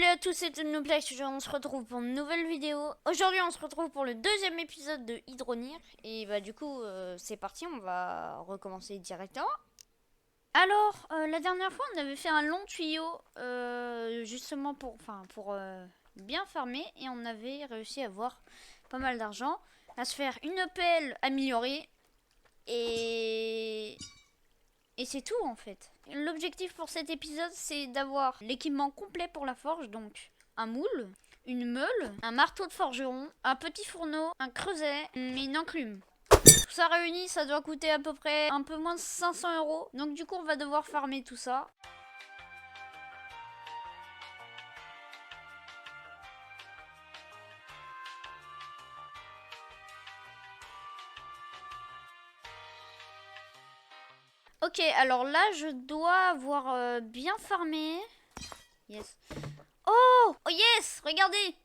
Salut à tous, c'est Nouplex, on se retrouve pour une nouvelle vidéo. Aujourd'hui on se retrouve pour le deuxième épisode de Hydronir. Et bah du coup c'est parti, on va recommencer directement. Alors la dernière fois on avait fait un long tuyau justement pour bien farmer. Et on avait réussi à avoir pas mal d'argent, à se faire une pelle améliorée. Et c'est tout en fait. L'objectif pour cet épisode, c'est d'avoir l'équipement complet pour la forge. Donc un moule, une meule, un marteau de forgeron, un petit fourneau, un creuset et une enclume. Tout ça réuni, ça doit coûter à peu près un peu moins de 500 euros. Donc du coup, on va devoir farmer tout ça. Ok, alors là, je dois avoir bien farmé. Yes. Oh yes, regardez.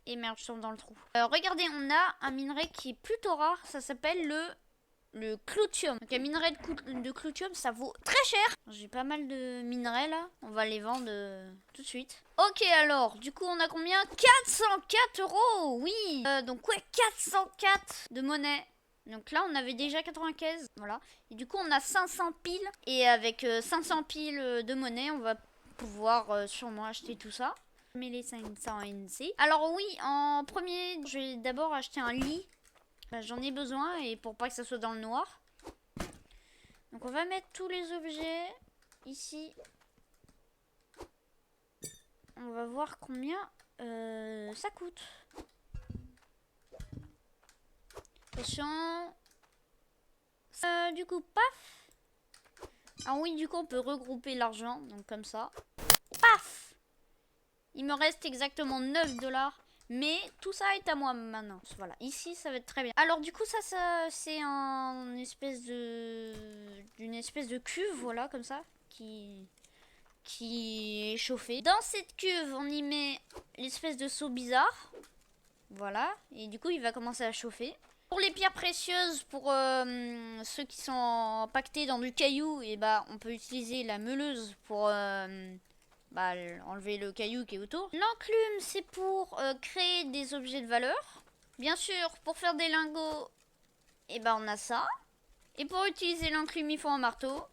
Et merde, je tombe dans le trou. Regardez, on a un minerai qui est plutôt rare. Ça s'appelle le cloutium. Donc un minerai de cloutium, ça vaut très cher. J'ai pas mal de minerais là. On va les vendre tout de suite. Ok, alors, du coup, on a combien? 404 euros. Oui. Donc ouais, 404 de monnaie. Donc là, on avait déjà 95. Voilà. Et du coup, on a 500 piles. Et avec 500 piles de monnaie, on va pouvoir sûrement acheter tout ça. 1500 NC. Alors oui, en premier, je vais d'abord acheter un lit. J'en ai besoin et pour pas que ça soit dans le noir. Donc on va mettre tous les objets ici. On va voir combien ça coûte. Attention. Du coup, paf. Ah oui, du coup, on peut regrouper l'argent. Donc comme ça. Paf. Il me reste exactement 9 dollars. Mais tout ça est à moi maintenant. Voilà, ici ça va être très bien. Alors du coup ça c'est une espèce de cuve, voilà, comme ça, qui est chauffée. Dans cette cuve, on y met l'espèce de seau bizarre. Voilà, et du coup il va commencer à chauffer. Pour les pierres précieuses, pour ceux qui sont empaquetés dans du caillou, et bah on peut utiliser la meuleuse pour enlever le caillou qui est autour. L'enclume, c'est pour créer des objets de valeur. Bien sûr, pour faire des lingots, et ben on a ça. Et pour utiliser l'enclume, il faut un marteau.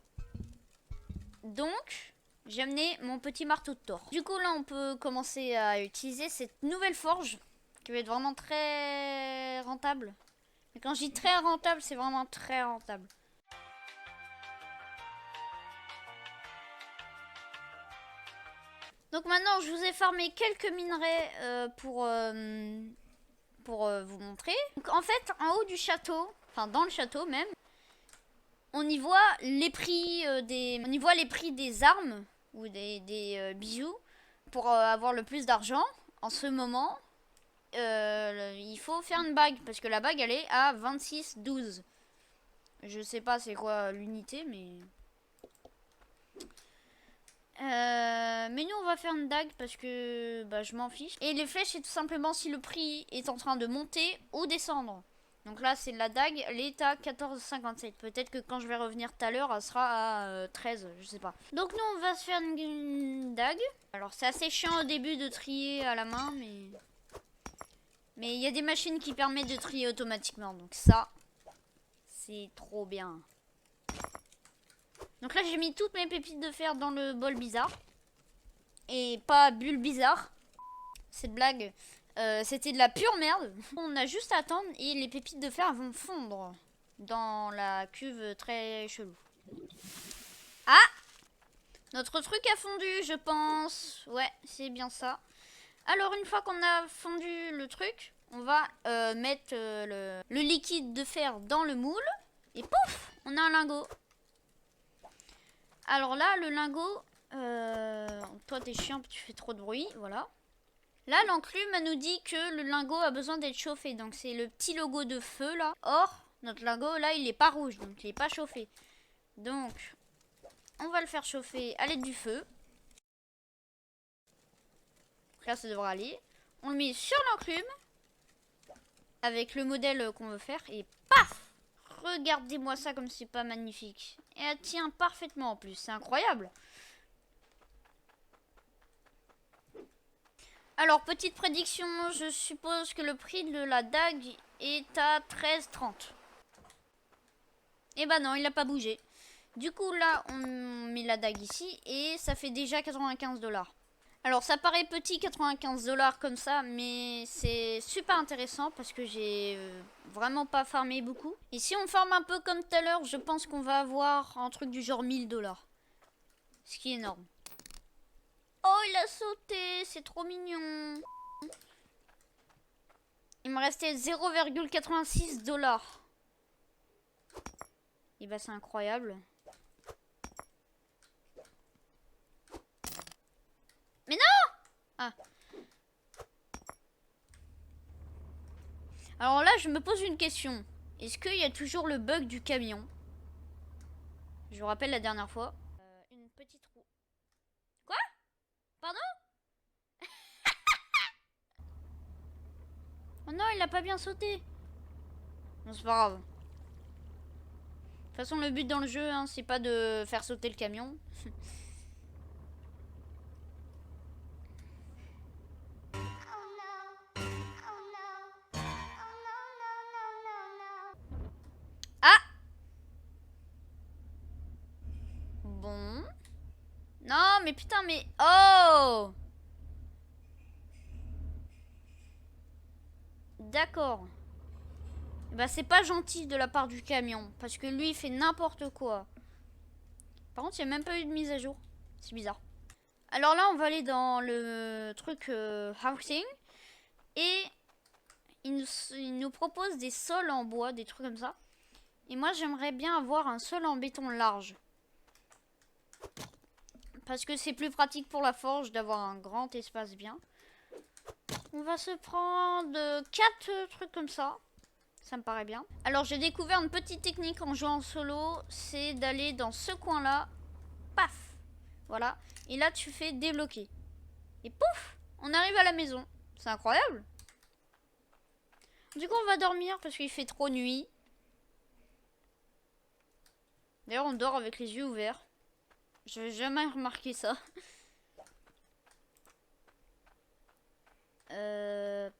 Donc, j'ai amené mon petit marteau de Thor. Du coup, là, on peut commencer à utiliser cette nouvelle forge qui va être vraiment très rentable. Et quand je dis très rentable, c'est vraiment très rentable. Donc maintenant, je vous ai farmé quelques minerais pour vous montrer. Donc en fait, en haut du château, enfin dans le château même, on y voit les prix des armes ou des bijoux pour avoir le plus d'argent. En ce moment, il faut faire une bague parce que la bague elle est à 26,12. Je sais pas c'est quoi l'unité, mais nous on va faire une dague parce que je m'en fiche. Et les flèches c'est tout simplement si le prix est en train de monter ou descendre. Donc là c'est la dague, elle est à 14,57. Peut-être que quand je vais revenir tout à l'heure elle sera à 13, je sais pas. Donc nous on va se faire une dague. Alors c'est assez chiant au début de trier à la main, mais il y a des machines qui permettent de trier automatiquement. Donc ça c'est trop bien. Donc là j'ai mis toutes mes pépites de fer dans le bol bizarre. Et pas bulle bizarre. Cette blague, c'était de la pure merde. On a juste à attendre et les pépites de fer vont fondre dans la cuve très chelou. Ah! Notre truc a fondu, je pense. Ouais, c'est bien ça. Alors une fois qu'on a fondu le truc, on va mettre le liquide de fer dans le moule. Et pouf! On a un lingot. Alors là, le lingot... toi t'es chiant, tu fais trop de bruit, voilà. Là, l'enclume nous dit que le lingot a besoin d'être chauffé. Donc c'est le petit logo de feu là. Or, notre lingot là, il est pas rouge, donc il est pas chauffé. Donc, on va le faire chauffer à l'aide du feu. Donc là, ça devrait aller. On le met sur l'enclume avec le modèle qu'on veut faire et paf! Regardez-moi ça comme c'est pas magnifique. Et elle tient parfaitement en plus, c'est incroyable. Alors, petite prédiction, je suppose que le prix de la dague est à 13,30. Eh ben non, il n'a pas bougé. Du coup, là, on met la dague ici et ça fait déjà 95 $. Alors, ça paraît petit, 95 $ comme ça, mais c'est super intéressant parce que j'ai vraiment pas farmé beaucoup. Et si on farme un peu comme tout à l'heure, je pense qu'on va avoir un truc du genre 1000 $. Ce qui est énorme. Oh, il a sauté, c'est trop mignon. Il me restait 0,86 $. Et bah, c'est incroyable. Mais non! Ah. Alors là, je me pose une question. Est-ce qu'il y a toujours le bug du camion? Je vous rappelle la dernière fois. Une petite roue. Quoi? Pardon? Oh non, il a pas bien sauté. Non, c'est pas grave. De toute façon, le but dans le jeu, hein, c'est pas de faire sauter le camion. Ah! Bon. Non, mais putain, mais... Oh! D'accord. Bah, c'est pas gentil de la part du camion. Parce que lui, il fait n'importe quoi. Par contre, il n'y a même pas eu de mise à jour. C'est bizarre. Alors là, on va aller dans le truc housing. Et il nous propose des sols en bois, des trucs comme ça. Et moi, j'aimerais bien avoir un sol en béton large. Parce que c'est plus pratique pour la forge d'avoir un grand espace bien. On va se prendre 4 trucs comme ça. Ça me paraît bien. Alors, j'ai découvert une petite technique en jouant en solo. C'est d'aller dans ce coin-là. Paf! Voilà. Et là, tu fais débloquer. Et pouf! On arrive à la maison. C'est incroyable. Du coup, on va dormir parce qu'il fait trop nuit. D'ailleurs, on dort avec les yeux ouverts. Je n'avais jamais remarqué ça.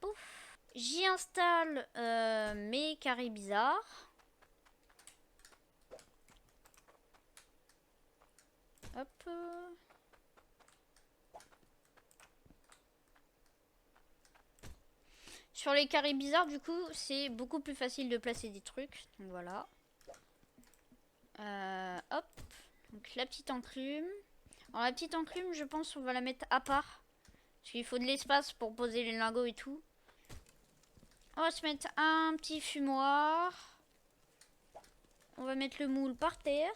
Pouf. J'y installe mes carrés bizarres. Hop. Sur les carrés bizarres, du coup, c'est beaucoup plus facile de placer des trucs. Donc voilà. Hop. Donc la petite enclume. Alors la petite enclume, je pense qu'on va la mettre à part. Parce qu'il faut de l'espace pour poser les lingots et tout. On va se mettre un petit fumoir. On va mettre le moule par terre.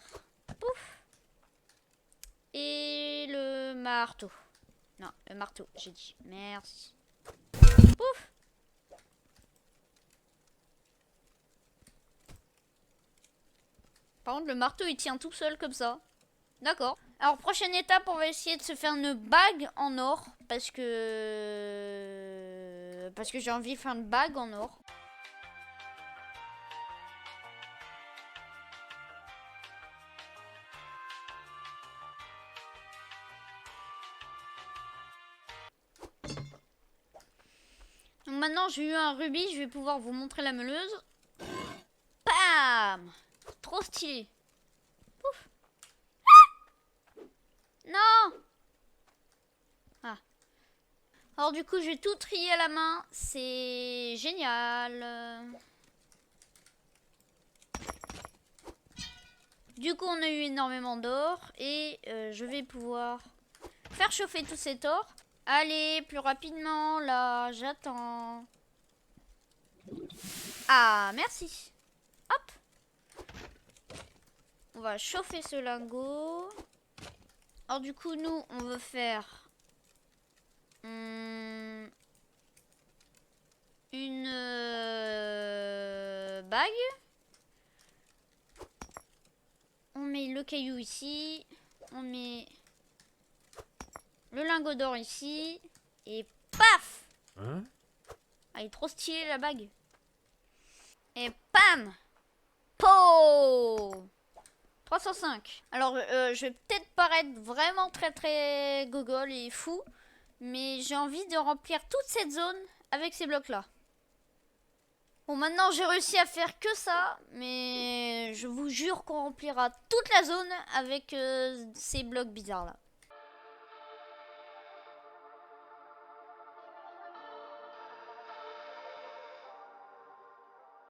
Pouf. Et le marteau. Non, le marteau, j'ai dit. Merci. Pouf. Par contre, le marteau, il tient tout seul comme ça. D'accord. Alors, prochaine étape, on va essayer de se faire une bague en or. Parce que j'ai envie de faire une bague en or. Donc maintenant, j'ai eu un rubis. Je vais pouvoir vous montrer la meuleuse. Bam! Trop stylé. Pouf. Non! Ah. Alors du coup, je vais tout trier à la main. C'est génial. Du coup, on a eu énormément d'or. Et je vais pouvoir faire chauffer tout cet or. Allez, plus rapidement, là. J'attends. Ah, merci. Hop. On va chauffer ce lingot. Alors du coup, nous, on veut faire une bague. On met le caillou ici. On met le lingot d'or ici. Et paf! Hein? Ah, il est trop stylé la bague. Et pam! Po! 305. Alors, je vais peut-être paraître vraiment très gogol et fou. Mais j'ai envie de remplir toute cette zone avec ces blocs-là. Bon, maintenant j'ai réussi à faire que ça, mais je vous jure qu'on remplira toute la zone avec ces blocs bizarres là.